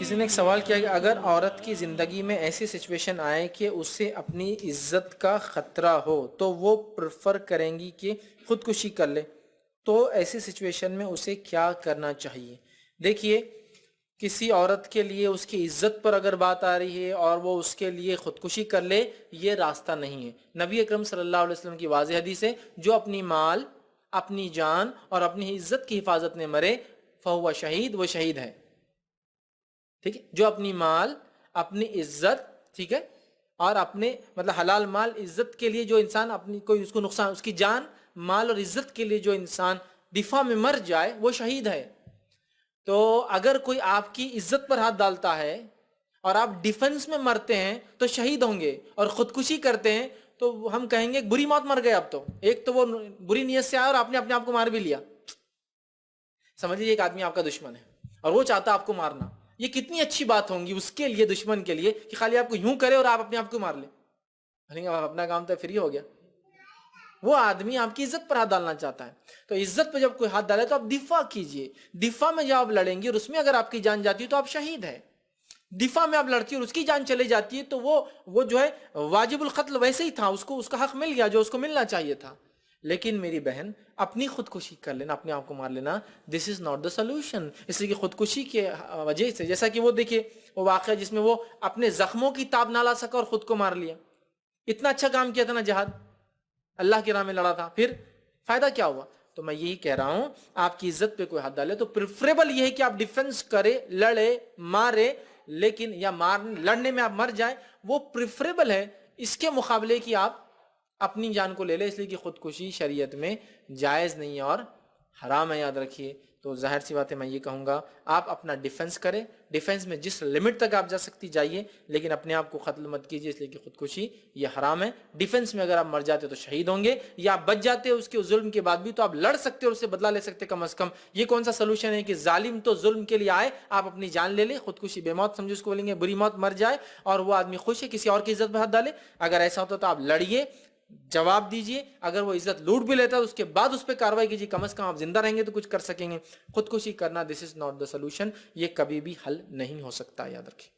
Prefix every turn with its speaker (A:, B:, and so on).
A: کسی نے ایک سوال کیا کہ اگر عورت کی زندگی میں ایسی سچویشن آئے کہ اسے اپنی عزت کا خطرہ ہو تو وہ پریفر کریں گی کہ خودکشی کر لے، تو ایسی سچویشن میں اسے کیا کرنا چاہیے؟ دیکھیے، کسی عورت کے لیے اس کی عزت پر اگر بات آ رہی ہے اور وہ اس کے لیے خودکشی کر لے، یہ راستہ نہیں ہے۔ نبی اکرم صلی اللہ علیہ وسلم کی واضح حدیث ہے، جو اپنی مال، اپنی جان اور اپنی عزت کی حفاظت میں مرے فہو شہید، وہ شہید ہے۔ ٹھیک ہے، جو اپنی مال، اپنی عزت، ٹھیک ہے، اور اپنے حلال مال عزت کے لیے جو انسان اپنی کوئی اس کو نقصان، اس کی جان مال اور عزت کے لیے جو انسان دفاع میں مر جائے وہ شہید ہے۔ تو اگر کوئی آپ کی عزت پر ہاتھ ڈالتا ہے اور آپ ڈیفنس میں مرتے ہیں تو شہید ہوں گے، اور خودکشی کرتے ہیں تو ہم کہیں گے بری موت مر گئے۔ اب تو ایک تو وہ بری نیت سے آیا اور آپ نے اپنے آپ کو مار بھی لیا۔ سمجھ لیجیے ایک آدمی آپ کا دشمن ہے اور وہ چاہتا آپ کو مارنا، یہ کتنی اچھی بات ہوں گی اس کے لیے، دشمن کے لیے، کہ خالی آپ کو یوں کرے اور آپ اپنے آپ کو مار لیں، اپنا کام تو فری ہو گیا۔ وہ آدمی آپ کی عزت پر ہاتھ ڈالنا چاہتا ہے، تو عزت پہ جب کوئی ہاتھ ڈالے تو آپ دفاع کیجئے۔ دفاع میں جب آپ لڑیں گے اور اس میں اگر آپ کی جان جاتی ہے تو آپ شہید ہیں۔ دفاع میں آپ لڑتی ہے اور اس کی جان چلے جاتی ہے تو وہ جو ہے واجب القتل ویسے ہی تھا، اس کو اس کا حق مل گیا جو اس کو ملنا چاہیے تھا۔ لیکن میری بہن، اپنی خودکشی کر لینا، اپنے آپ کو مار لینا، دس از ناٹ دا سولوشن۔ اس لیے کہ خودکشی کی وجہ سے، جیسا کہ وہ دیکھیے وہ واقعہ جس میں وہ اپنے زخموں کی تاب نہ لا سکا اور خود کو مار لیا۔ اتنا اچھا کام کیا تھا نا، جہاد اللہ کی راہ میں لڑا تھا، پھر فائدہ کیا ہوا؟ تو میں یہی کہہ رہا ہوں، آپ کی عزت پہ کوئی ہاتھ ڈالے تو پریفریبل یہ ہے کہ آپ ڈیفنس کرے، لڑے، مارے، لیکن یا لڑنے میں آپ مر جائیں، وہ پریفریبل ہے اس کے مقابلے کی آپ اپنی جان کو لے لے، اس لیے کہ خودکشی شریعت میں جائز نہیں ہے اور حرام ہے، یاد رکھیے۔ تو ظاہر سی بات ہے، میں یہ کہوں گا آپ اپنا ڈیفنس کریں، ڈیفنس میں جس لمٹ تک آپ جا سکتی جائیے، لیکن اپنے آپ کو قتل مت کیجیے، اس لیے کہ خودکشی یہ حرام ہے۔ ڈیفنس میں اگر آپ مر جاتے تو شہید ہوں گے، یا آپ بچ جاتے اس کے ظلم کے بعد بھی تو آپ لڑ سکتے اور اس سے بدلہ لے سکتے کم از کم۔ یہ کون سا سولوشن ہے کہ ظالم تو ظلم کے لیے آئے، آپ اپنی جان لے لیں؟ خودکشی بے موت سمجھو، اس کو بولیں گے بری موت، مر جائے اور وہ آدمی خوش ہے، کسی اور کی عزت پہ ہاتھ ڈالے۔ اگر ایسا ہوتا تو آپ لڑیے، جواب دیجئے، اگر وہ عزت لوٹ بھی لیتا ہے اس کے بعد اس پہ کارروائی کیجیے، کم از کم آپ زندہ رہیں گے تو کچھ کر سکیں گے۔ خودکشی کرنا دس از ناٹ دا سولوشن، یہ کبھی بھی حل نہیں ہو سکتا، یاد رکھیں۔